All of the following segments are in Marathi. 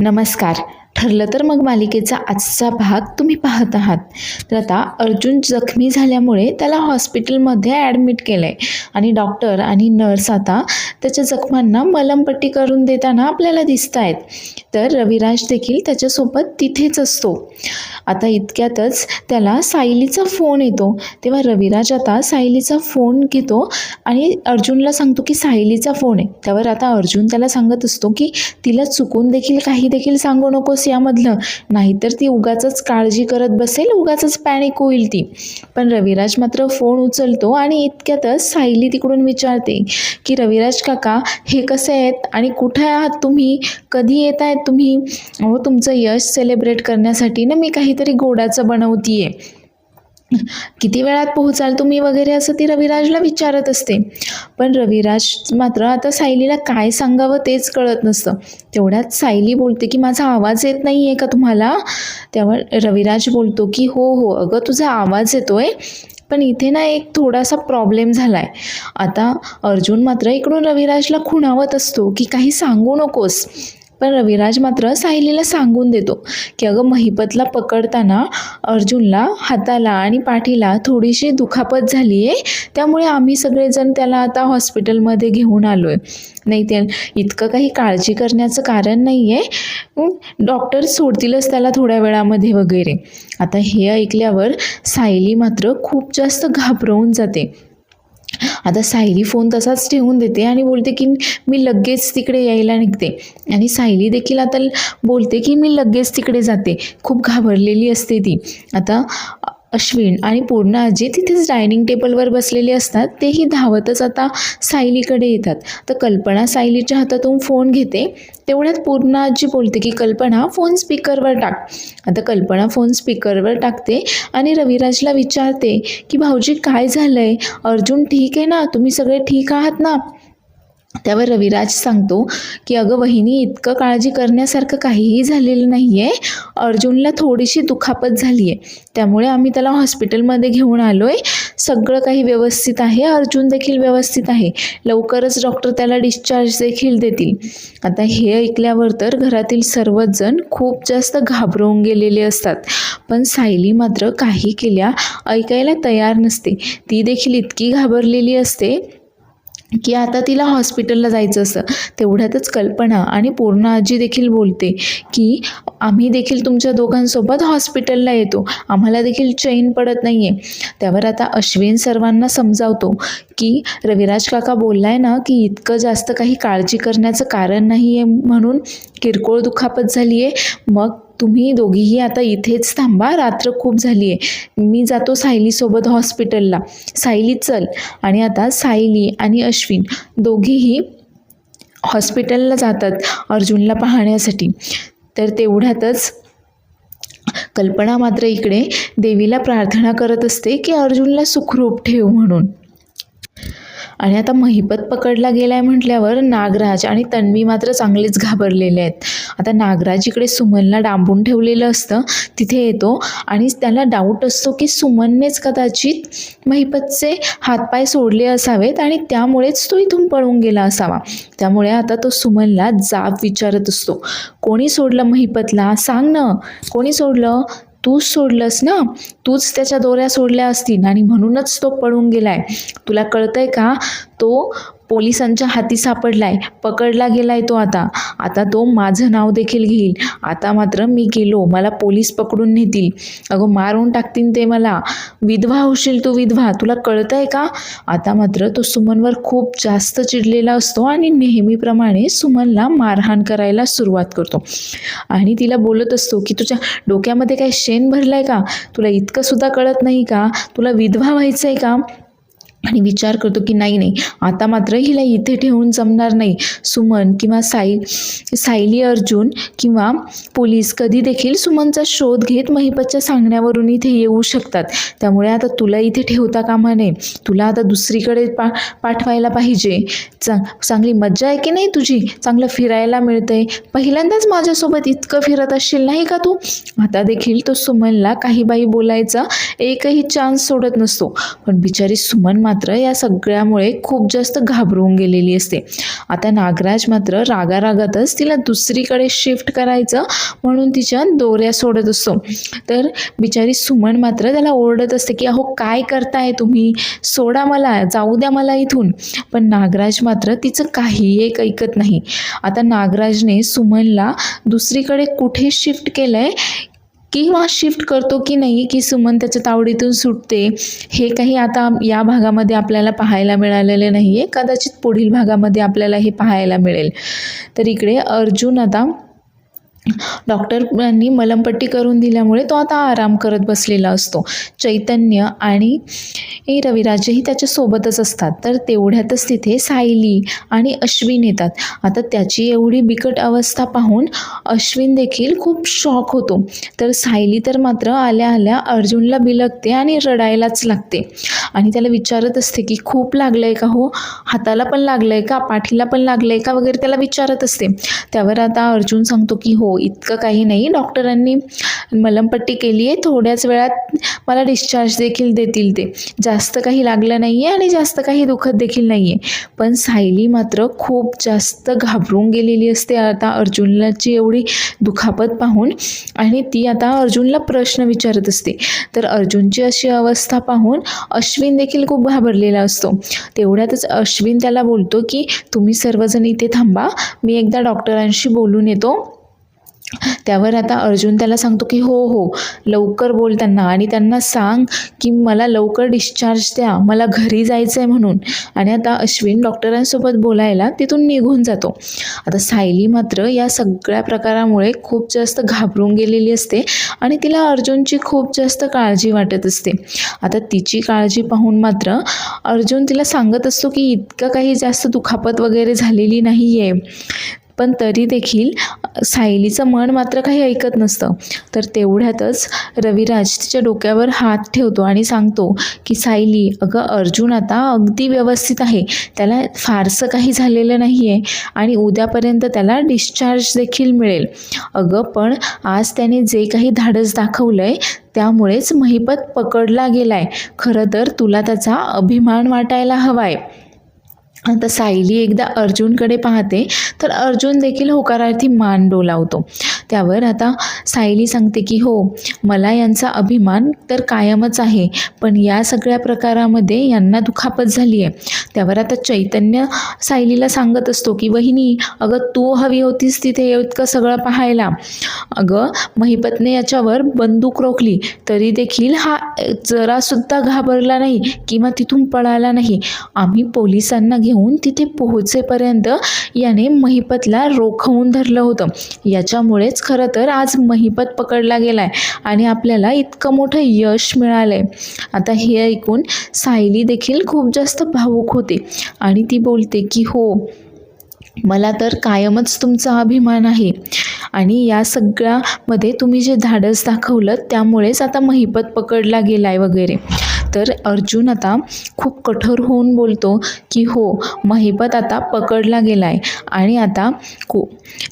नमस्कार. ठरलं तर मग मालिकेचा आजचा भाग तुम्ही पाहत आहात. तर आता अर्जुन जखमी झाल्यामुळे त्याला हॉस्पिटलमध्ये ॲडमिट केलं आहे आणि डॉक्टर आणि नर्स आता त्याच्या जखमांना मलमपट्टी करून देताना आपल्याला दिसत आहेत. तर रविराज देखील त्याच्यासोबत तिथेच असतो. आता इतक्यातच त्याला सायलीचा फोन येतो. तेव्हा रविराज आता सायलीचा फोन घेतो आणि अर्जुनला सांगतो की सायलीचा फोन आहे. त्यावर आता अर्जुन त्याला सांगत असतो की तिला चुकून देखील काही देखील सांगू नकोस यामधलं, नाहीतर ती उगाचच काळजी करत बसेल, उगाचच पॅनिक होईल ती. पण रविराज मात्र फोन उचलतो आणि इतक्यातच सायली तिकडून विचारते की रविराज काका हे कसे आहेत आणि कुठे आहात तुम्ही, कधी येत आहेत तुम्ही? अहो तुमचं यश सेलिब्रेट करण्यासाठी ना मी काहीतरी गोडाचं बनवतीये, किती वेळात पोहोचाल तुम्ही वगैरे असं ती रविराजला विचारत असते. पण रविराज मात्र आता सायलीला काय सांगावं तेच कळत नसतं. तेवढ्यात सायली बोलते की माझा आवाज येत नाही आहे का तुम्हाला? त्यावर रविराज बोलतो की हो हो अगं तुझा आवाज येतोय, पण इथे ना एक थोडासा प्रॉब्लेम झाला आहे. आता अर्जुन मात्र इकडून रविराजला खुणावत असतो की काही सांगू नकोस. पण रविराज मात्र सायलीला सांगून देतो की अगं महिपतला पकडताना अर्जुनला हाताला आणि पाठीला थोडीशी दुखापत झाली आहे, त्यामुळे आम्ही सगळेजण त्याला आता हॉस्पिटलमध्ये घेऊन आलो आहे. नाही ते इतकं काही काळजी करण्याचं कारण नाही आहे, डॉक्टर सोडतीलच त्याला थोड्या वेळामध्ये वगैरे. आता हे ऐकल्यावर सायली मात्र खूप जास्त घाबरवून जाते. आता सायली फोन तसाच ठेवून देते आणि बोलते की मी लगेच तिकडे यायला निघते. आणि सायली देखील आता बोलते की मी लगेच तिकडे जाते. खूप घाबरलेली असते ती. आता अश्विन आणि पूर्ण आजी तिथेच डायनिंग टेबलवर बसलेले असतात. तेही धावतच आता सायलीकडे येतात. तर कल्पना सायलीच्या हातातून फोन घेते. तेवढ्यात पूर्ण आजी बोलते की कल्पना फोन स्पीकरवर टाक. आता कल्पना फोन स्पीकरवर टाकते आणि रविराजला विचारते की भाऊजी काय झालंय, अर्जुन ठीक आहे ना, तुम्ही सगळे ठीक आहात ना? त्यावर रविराज सांगतो की अगं वहिनी इतकं काळजी करण्यासारखं काहीही झालेलं नाही आहे, अर्जुनला थोडीशी दुखापत झाली आहे, त्यामुळे आम्ही त्याला हॉस्पिटलमध्ये घेऊन आलो आहे. सगळं काही व्यवस्थित आहे, अर्जुन देखील व्यवस्थित आहे, लवकरच डॉक्टर त्याला डिस्चार्ज देखील देतील. आता हे ऐकल्यावर तर घरातील सर्वच जण खूप जास्त घाबरवून गेलेले असतात. पण सायली मात्र काही केल्या ऐकायला तयार नसते. ती देखील इतकी घाबरलेली असते की आता तिला हॉस्पिटलला जायचं असतं. तेवढ्यातच कल्पना आणि पूर्ण आजी देखील बोलते की आम्ही देखील तुमच्या दोघांसोबत हॉस्पिटलला येतो, आम्हाला देखील चैन पडत नाही आहे. त्यावर आता अश्विन सर्वांना समजावतो की रविराज काका बोललाय ना की इतकं जास्त काही काळजी करण्याचं कारण नाही आहे, म्हणून किरकोळ दुखापत झाली आहे, मग तुम्ही दोघीही आता इथेच थांबा, रात्र खूप झाली आहे, मी जातो सायलीसोबत हॉस्पिटलला, सायली चल. आणि आता सायली आणि अश्विन दोघीही हॉस्पिटलला जातात अर्जुनला पाहण्यासाठी. तर तेवढ्यातच कल्पना मात्र इकडे देवीला प्रार्थना करत असते की अर्जुनला सुखरूप ठेव म्हणून. आणि आता महिपत पकडला गेला आहे म्हटल्यावर नागराज आणि तन्वी मात्र चांगलेच घाबरलेले आहेत. आता नागराज इकडे सुमनला डांबून ठेवलेलं असतं, तिथे येतो आणि त्याला डाऊट असतो की सुमननेच कदाचित महिपतचे हातपाय सोडले असावेत आणि त्यामुळेच तो इथून पळून गेला असावा. त्यामुळे आता तो सुमनला जाब विचारत असतो, कोणी सोडलं महिपतला, सांग ना, कोणी सोडलं? तूच सोडलंस ना, तूच त्याच्या दोऱ्या सोडल्या असतील आणि म्हणूनच तो पळून गेलाय. तुला कळतंय का, तो पोलिसांच्या हाती सापडलाय, पकडला गेलाय तो. आता तो माझं नाव देखील घेईल. आता मात्र मी गेलो, मला पोलीस पकडून नेतील, अगं मारून टाकतील ते मला, विधवा होशील तू विधवा, तुला कळतंय का? आता मात्र तो सुमनवर खूप जास्त चिडलेला असतो आणि नेहमीप्रमाणे सुमनला मारहाण करायला सुरुवात करतो. आणि तिला बोलत असतो की तुझ्या डोक्यामध्ये काय शेण भरलाय का, तुला इतकं सुद्धा कळत नाही का, तुला विधवा व्हायचं आहे का? आणि विचार करतो की नाही, आता मात्र हिला इथे ठेवून जमणार नाही. सुमन किंवा सायली, अर्जुन किंवा पोलीस कधी देखील सुमनचा शोध घेत महिपतच्या सांगण्यावरून इथे येऊ शकतात. त्यामुळे आता तुला इथे ठेवता कामा नये, तुला आता दुसरीकडे पाठवायला पाहिजे. चांगली मज्जा आहे की नाही तुझी, चांगलं फिरायला मिळतंय, पहिल्यांदाच माझ्यासोबत इतकं फिरत असशील नाही का तू? आता देखील तो सुमनला काही बाई बोलायचा एकही चान्स सोडत नसतो. पण बिचारी सुमन मात्र या सगळ्यामुळे खूप जास्त घाबरून गेलेली असते. आता नागराज मात्र रागारागातच तिला दुसरीकडे शिफ्ट करायचं म्हणून तिच्या दोऱ्या सोडत असतो. तर बिचारी सुमन मात्र त्याला ओरडत असते की अहो काय करताय तुम्ही, सोडा मला, जाऊ द्या मला इथून. पण नागराज मात्र तिचं काही एक ऐकत नाही. आता नागराजने सुमनला दुसरीकडे कुठे शिफ्ट केलंय किंवा शिफ्ट करतो की नाही, की सुमन त्याच्या तावडीतून सुटते, हे काही आता या भागामध्ये आपल्याला पाहायला मिळालेले नाही आहे. कदाचित पुढील भागामध्ये आपल्याला हे पाहायला मिळेल. तर इकडे अर्जुन आता डॉक्टरांनी मलमपट्टी करून दिल्यामुळे तो आता आराम करत बसलेला असतो. चैतन्य आणि रविराजही त्याच्यासोबतच असतात. तर तेवढ्यातच तिथे सायली आणि अश्विन येतात. आता त्याची एवढी बिकट अवस्था पाहून अश्विन देखील खूप शॉक होतो. तर सायली तर मात्र आल्या आल्या अर्जुनला बिलगते आणि रडायलाच लागते आणि त्याला विचारत असते की खूप लागलं आहे का हो, हाताला पण लागलं आहे का, पाठीला पण लागलं आहे का वगैरे त्याला विचारत असते. त्यावर आता अर्जुन सांगतो की हो इतकं काही नाही, डॉक्टरांनी मलमपट्टी केली आहे, थोड्याच वेळात मला डिस्चार्ज देखील देतील, ते जास्त काही लागलं नाही आहे आणि जास्त काही दुखत देखील नाही आहे. पण सायली मात्र खूप जास्त घाबरून गेलेली असते आता अर्जुनलाची एवढी दुखापत पाहून आणि ती आता अर्जुनला प्रश्न विचारत असते. तर अर्जुनची अशी अवस्था पाहून अश्विन देखील खूप घाबरलेला असतो. तेवढ्यातच अश्विन त्याला बोलतो की तुम्ही सर्वजण इथे थांबा, मी एकदा डॉक्टरांशी बोलून येतो. त्यावर आता अर्जुन त्याला सांगतो की हो हो लवकर बोल त्यांना आणि त्यांना सांग की मला लवकर डिस्चार्ज द्या, मला घरी जायचं आहे म्हणून. आणि आता अश्विन डॉक्टरांसोबत बोलायला तिथून निघून जातो. आता सायली मात्र या सगळ्या प्रकारामुळे खूप जास्त घाबरून गेलेली असते आणि तिला अर्जुनची खूप जास्त काळजी वाटत असते. आता तिची काळजी पाहून मात्र अर्जुन तिला सांगत असतो की इतकं काही जास्त दुखापत वगैरे झालेली नाही आहे. पण तरी देखील सायलीचं मन मात्र काही ऐकत नसतं. तर तेवढ्यातच रविराज तिच्या डोक्यावर हात ठेवतो आणि सांगतो की सायली अगं अर्जुन आता अगदी व्यवस्थित आहे, त्याला फारसं काही झालेलं नाही आहे आणि उद्यापर्यंत त्याला डिस्चार्ज देखील मिळेल. अगं पण आज त्याने जे काही धाडस दाखवलं आहे त्यामुळेच महिपत पकडला गेला आहे. खरं तर तुला त्याचा अभिमान वाटायला हवा आहे. आता सायली एकदा अर्जुनकडे पाहते तर अर्जुन देखील होकारार्थी मान डोलावतो. त्यावर आता सायली सांगते की हो मला यांचा अभिमान तर कायमच आहे, पण या सगळ्या प्रकारामध्ये यांना दुखापत झाली आहे. त्यावर आता चैतन्य सायलीला सांगत असतो की वहिनी अगं तू हवी होतीस तिथे इतकं सगळं पाहायला. अगं महिपतने याच्यावर बंदूक रोखली तरी देखील हा जरासुद्धा घाबरला नाही किंवा तिथून पळाला नाही. आम्ही पोलिसांना घेऊन तिथे पोहोचेपर्यंत याने महिपतला रोखवून धरलं होतं. याच्यामुळेच खरं तर आज महिपत पकडला गेलाय आणि आपल्याला इतकं मोठं यश मिळालंय. आता हे ऐकून सायली देखील खूप जास्त भावूक होते आणि ती बोलते की हो मला तर कायमच तुमचा अभिमान आहे आणि या सगळ्यामध्ये तुम्ही जे धाडस दाखवलं त्यामुळेच आता महिपत पकडला गेलाय वगैरे. तर अर्जुन आता खूप कठोर होऊन बोलतो की हो महिपत आता पकडला गेलाय आणि आता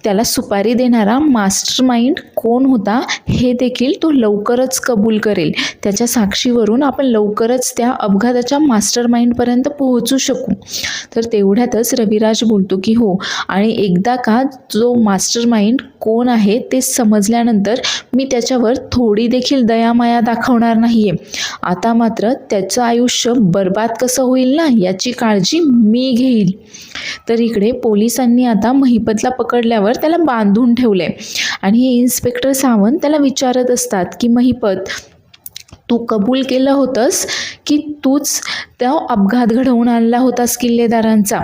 त्याला सुपारी देणारा मास्टर माइंड कोण होता हे देखील तो लवकरच कबूल करेल. त्याच्या साक्षीवरून आपण लवकरच त्या अपघाताच्या मास्टर माइंडपर्यंत पोहोचू शकू. तर तेवढ्यातच रविराज बोलतो की हो आणि एकदा का जो मास्टर माइंड कोण आहे ते समजल्यानंतर मी त्याच्यावर थोडी देखील दयामाया दाखवणार नाही आहे. आता मात्र त्याचं आयुष्य बर्बाद कसं होईल ना याची काळजी मी घेईल. तर इकडे पोलिसांनी आता महिपतला पकडल्यावर त्याला बांधून ठेवलंय आणि हे इन्स्पेक्टर सावंत त्याला विचारत असतात की महिपत तू कबूल केलं होतंस की तूच त्या अपघात घडवून आणला होतास किल्लेदारांचा,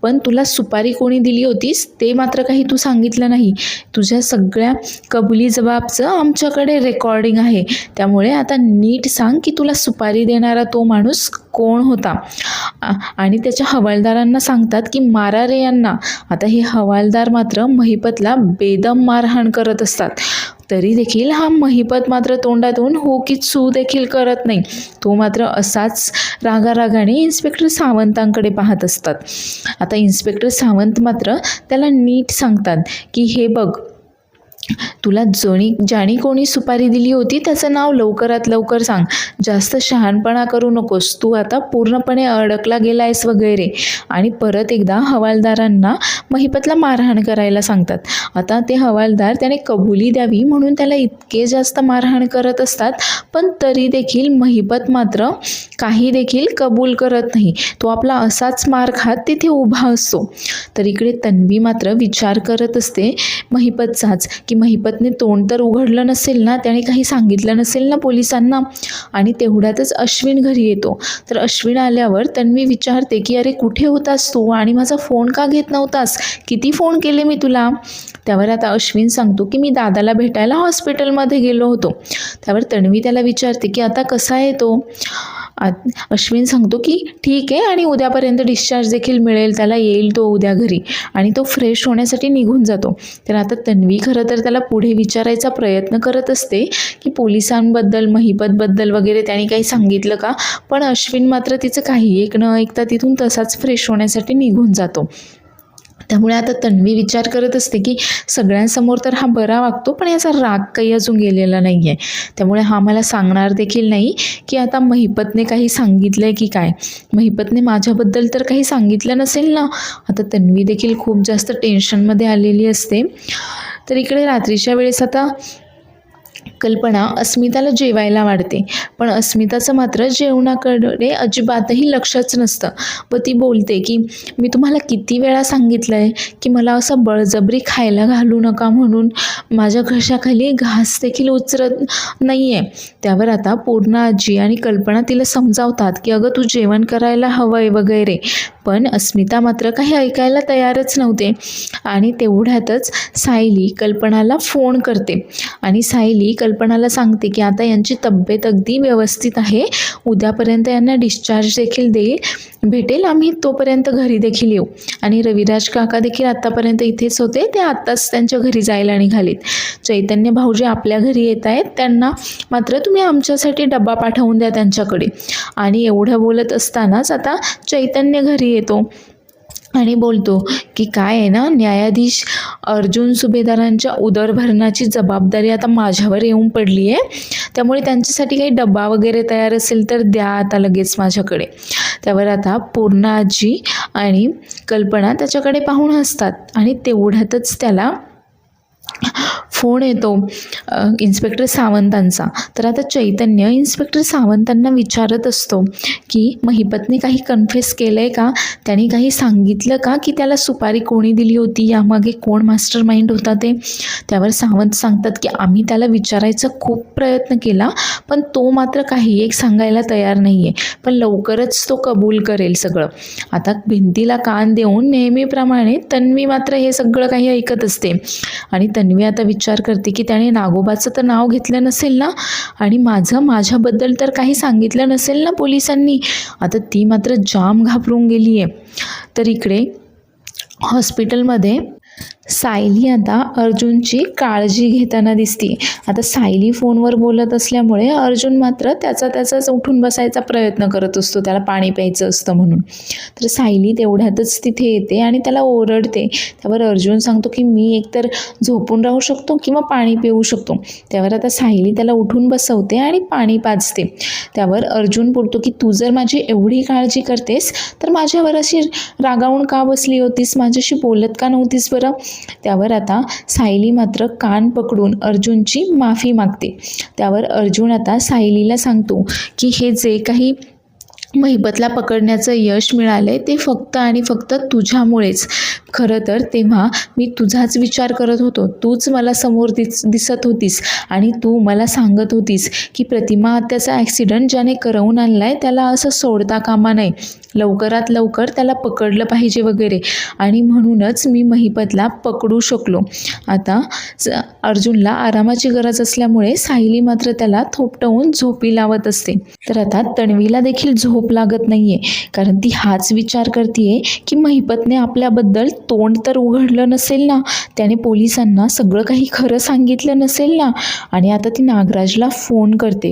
पण तुला सुपारी कोणी दिली होतीस ते मात्र काही तू सांगितलं नाही. तुझ्या सगळ्या कबुली जबाबचं आमच्याकडे रेकॉर्डिंग आहे, त्यामुळे आता नीट सांग की तुला सुपारी देणारा तो माणूस कोण होता. आणि त्याच्या हवालदारांना सांगतात की मारा रे यांना. आता हे हवालदार मात्र महिपतला बेदम मारहाण करत असतात. तरी देखील हा महिपत मात्र तोंडातून हो की चू देखील करत नाही. तो मात्र असाच रागारागाने इन्स्पेक्टर सावंतांकडे पाहत असतात. आता इन्स्पेक्टर सावंत मात्र त्याला नीट सांगतात की हे बघ तुला ज्यानी कोणी सुपारी दिली होती त्याचं नाव लवकरात लवकर सांग. जास्त शहाणपणा करू नकोस. तू आता पूर्णपणे अडकला गेलायस वगैरे. आणि परत एकदा हवालदारांना महिपतला मारहाण करायला सांगतात. आता ते हवालदार त्याने कबुली द्यावी म्हणून त्याला इतके जास्त मारहाण करत असतात, पण तरी देखील महिपत मात्र काही देखील कबूल करत नाही. तो आपला असाच मार खात तिथे उभा असतो. तर इकडे तन्वी मात्र विचार करत असते महिपतचाच, की महिपतने तोंड तर उघडलं नसेल ना, त्याने काही सांगितलं नसेल ना पोलिसांना. आणि तेवढ्यातच अश्विन घरी येतो. तर अश्विन आल्यावर तन्वी विचारते की अरे कुठे होतास तू आणि माझा फोन का घेत नव्हतास, किती फोन केले मी तुला. त्यावर आता अश्विन सांगतो की मी दादाला भेटायला हॉस्पिटलमध्ये गेलो होतो. त्यावर तन्वी त्याला विचारते की आता कसा आहे तो. अश्विन सांगतो की ठीक आहे आणि उद्यापर्यंत डिस्चार्ज देखील मिळेल त्याला, येईल तो उद्या घरी. आणि तो फ्रेश होण्यासाठी निघून जातो. तर आता तन्वी खरं तर त्याला पुढे विचारायचा प्रयत्न करत असते की पोलिसांबद्दल महिपतबद्दल वगैरे त्यांनी काही सांगितलं का, पण अश्विन मात्र तिचं काही एक न ऐकता तिथून तसाच फ्रेश होण्यासाठी निघून जातो. त्यामुळे आता तन्वी विचार करत असते की सगळ्यांसमोर तर हा बरा वागतो, पण याचा राग काही अजून गेलेला नाही आहे. त्यामुळे हा मला सांगणार देखील नाही की आता महिपतने काही सांगितलं आहे की काय. महिपतने माझ्याबद्दल तर काही सांगितलं नसेल ना. आता तन्वी देखील खूप जास्त टेन्शनमध्ये आलेली असते. तर इकडे रात्रीच्या वेळेस आता कल्पना अस्मिताला जेवायला वाढते, पण अस्मिताचं मात्र जेवणाकडे अजिबातही लक्षच नसतं. व ती बोलते की मी तुम्हाला किती वेळा सांगितलं आहे की मला असं बळजबरी खायला घालू नका म्हणून. माझ्या घशाखाली घास देखील उचरत नाही आहे. त्यावर आता पूर्णा आजी आणि कल्पना तिला समजावतात की अगं तू जेवण करायला हवं आहे वगैरे, पण अस्मिता मात्र काही ऐकायला तयारच नव्हते. आणि तेवढ्यातच सायली कल्पनाला फोन करते आणि सायली कल्पनाला सांगते की आता यांची तब्येत अगदी व्यवस्थित आहे, उद्यापर्यंत यांना डिस्चार्ज देखील भेटेल, आम्ही तोपर्यंत घरी देखील येऊ. आणि रविराज काका देखील आत्तापर्यंत इथेच होते, ते आत्ताच त्यांच्या घरी जायला निघालेत. चैतन्य भाऊजी आपल्या घरी येत आहेत, त्यांना मात्र तुम्ही आमच्यासाठी डब्बा पाठवून द्या त्यांच्याकडे. आणि एवढं बोलत असतानाच आता चैतन्य घरी येतो आणि बोलतो की काय आहे ना, न्यायाधीश अर्जुन सुभेदारांच्या उदरभरणाची जबाबदारी आता माझ्यावर येऊन पडली आहे, त्यामुळे त्यांच्यासाठी काही डब्बा वगैरे तयार असेल तर द्या आता लगेच माझ्याकडे. त्यावर आता पूर्णा आजी आणि कल्पना त्याच्याकडे पाहून हसतात आणि तेवढ्यातच त्याला फोन येतो इन्स्पेक्टर सावंतांचा. तर आता चैतन्य इन्स्पेक्टर सावंतांना विचारत असतो की महिपतने काही कन्फेस केलं आहे का, त्याने काही सांगितलं का की त्याला सुपारी कोणी दिली होती, यामागे कोण मास्टर माइंड होता ते. त्यावर सावंत सांगतात की आम्ही त्याला विचारायचा खूप प्रयत्न केला, पण तो मात्र काही एक सांगायला तयार नाही आहे, पण लवकरच तो कबूल करेल सगळं. आता भिंतीला कान देऊन नेहमीप्रमाणे तन्वी मात्र हे सगळं काही ऐकत असते. आणि तन्वी आता विचार करते की त्याने नागोबाचं तर नाव घेतलं नसेल ना, आणि माझ्याबद्दल तर काही सांगितलं नसेल ना पोलिसांनी. आता ती मात्र जाम घाबरून गेली आहे. तर इकडे हॉस्पिटलमध्ये सायली आता अर्जुनची काळजी घेताना दिसते. आता सायली फोनवर बोलत असल्यामुळे अर्जुन मात्र त्याचाच उठून बसायचा प्रयत्न करत असतो, त्याला पाणी प्यायचं असतं म्हणून. तर सायली तेवढ्यातच तिथे येते आणि त्याला ओरडते. त्यावर अर्जुन सांगतो की मी एकतर झोपून राहू शकतो किंवा पाणी पिऊ शकतो. त्यावर आता सायली त्याला उठून बसवते आणि पाणी पाजते. त्यावर अर्जुन बोलतो की तू जर माझी एवढी काळजी करतेस तर माझ्यावर अशी रागावून का बसली होतीस, माझ्याशी बोलत का नव्हतीस बरं. त्यावर आता सायली मात्र कान पकडून अर्जुनची माफी मागते. त्यावर अर्जुन आता सायलीला सांगतो की हे जे काही महिपतला पकडण्याचं यश मिळालंय ते फक्त आणि फक्त तुझ्यामुळेच. खरं तर तेव्हा मी तुझाच विचार करत होतो, तूच मला समोर दिसत होतीस आणि तू मला सांगत होतीस की प्रतिमा हत्याचा ॲक्सिडेंट ज्याने करवून आणलाय त्याला असं सोडता कामा नये, लवकरात लवकर त्याला पकडलं पाहिजे वगैरे, आणि म्हणूनच मी महिपतला पकडू शकलो. आता अर्जुनला आरामाची गरज असल्यामुळे सायली मात्र त्याला थोपटवून झोपी लावत असते. तर आता तन्वीला देखील झोप लागत नाहीये, कारण ती हाच विचार करते की महिपतने आपल्याबद्दल तोंड तर उघडलं नसेल ना, त्याने पोलिसांना सगळं काही खरं सांगितलं नसेल ना. आणि आता ती नागराजला फोन करते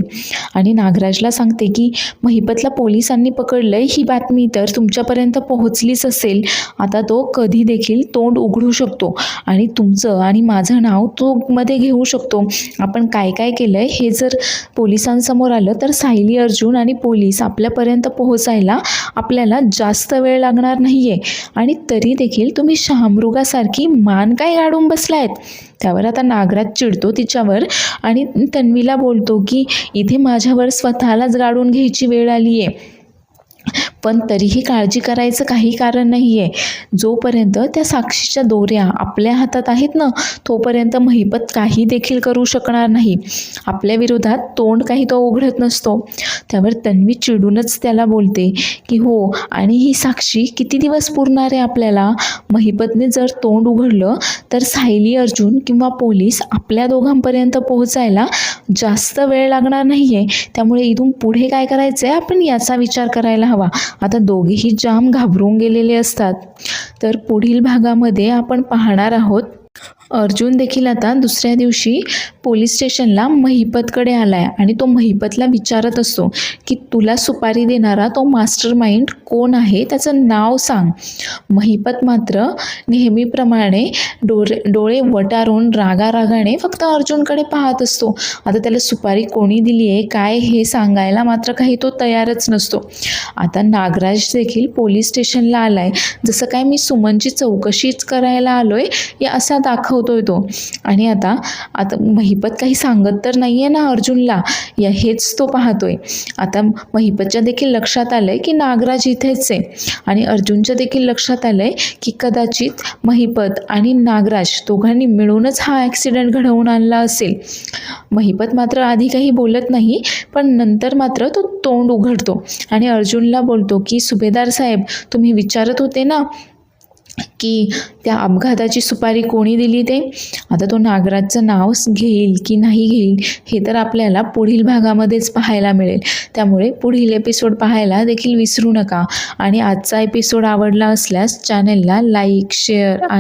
आणि नागराजला सांगते की महिपतला पोलिसांनी पकडलंय, ही बातमी तर तुमच्यापर्यंत पोहोचलीच असेल. आता तो कधी देखील तोंड उघडू शकतो आणि तुमचं आणि माझं नाव तो मध्ये घेऊ शकतो. आपण काय काय केलंय हे जर पोलिसांसमोर आलं तर सायली, अर्जुन आणि पोलीस आपल्यापर्यंत पोहोचायला आपल्याला जास्त वेळ लागणार नाहीये. आणि तरी देखील तुम्ही शहामृगासारखी मान काय गाडून बसलायत. त्यावर आता नागराज चिडतो तिच्यावर आणि तन्वीला बोलतो की इथे माझ्यावर स्वतःलाच गाडून घ्यायची वेळ आली आहे, पण तरीही काळजी करायचं काही कारण नाही आहे. जोपर्यंत त्या साक्षीच्या दोऱ्या आपल्या हातात आहेत ना, तोपर्यंत महिपत काही देखील करू शकणार नाही. आपल्या विरोधात तोंड काही तो उघडत नसतो. त्यावर तन्वी चिडूनच त्याला बोलते की हो, आणि ही साक्षी किती दिवस पुरणार आहे आपल्याला. महिपतने जर तोंड उघडलं तर सायली, अर्जुन किंवा पोलीस आपल्या दोघांपर्यंत पोहोचायला जास्त वेळ लागणार नाही आहे. त्यामुळे इथून पुढे काय करायचं आहे आपण याचा विचार करायला हवा. आता दोघेही जाम घाबरून गेलेले असतात. तर पुढील भागामध्ये आपण पाहणार आहोत अर्जुन देखील आता दुसऱ्या दिवशी पोलीस स्टेशनला महिपतकडे आलाय आणि तो महिपतला विचारत असतो की तुला सुपारी देणारा तो मास्टर माइंड कोण आहे, त्याचं नाव सांग. महिपत मात्र नेहमीप्रमाणे डोळे वटारून रागारागाने फक्त अर्जुनकडे पाहत असतो. आता त्याला सुपारी कोणी दिली आहे काय हे सांगायला मात्र काही तो तयारच नसतो. आता नागराज देखील पोलीस स्टेशनला आलाय, जसं काय मी सुमनची चौकशीच करायला आलोय या असा दाखवतोय तो. आणि आता महिपत काही सांगत तर नाहीये ना अर्जुनला, हेच तो पाहतोय. आता महिपतच्या देखील लक्षात आलंय की नागराज इथेच आहे आणि अर्जुनच्या देखील लक्षात आलंय की कदाचित महिपत आणि नागराज दोघांनी मिळूनच हा ॲक्सिडेंट घडवून आणला असेल. महिपत मात्र आधी काही बोलत नाही, पण नंतर मात्र तो तोंड उघडतो आणि अर्जुनला बोलतो की सुभेदार साहेब, तुम्ही विचारत होते ना की त्या अपघाताची सुपारी कोणी दिली ते. आता तो नागराजचं नाव घेईल की नाही घेईल हे तर आपल्याला पुढील भागामध्येच पाहायला मिळेल. त्यामुळे पुढील एपिसोड पाहायला देखील विसरू नका. आणि आजचा एपिसोड आवडला असल्यास चॅनलला लाईक, शेअर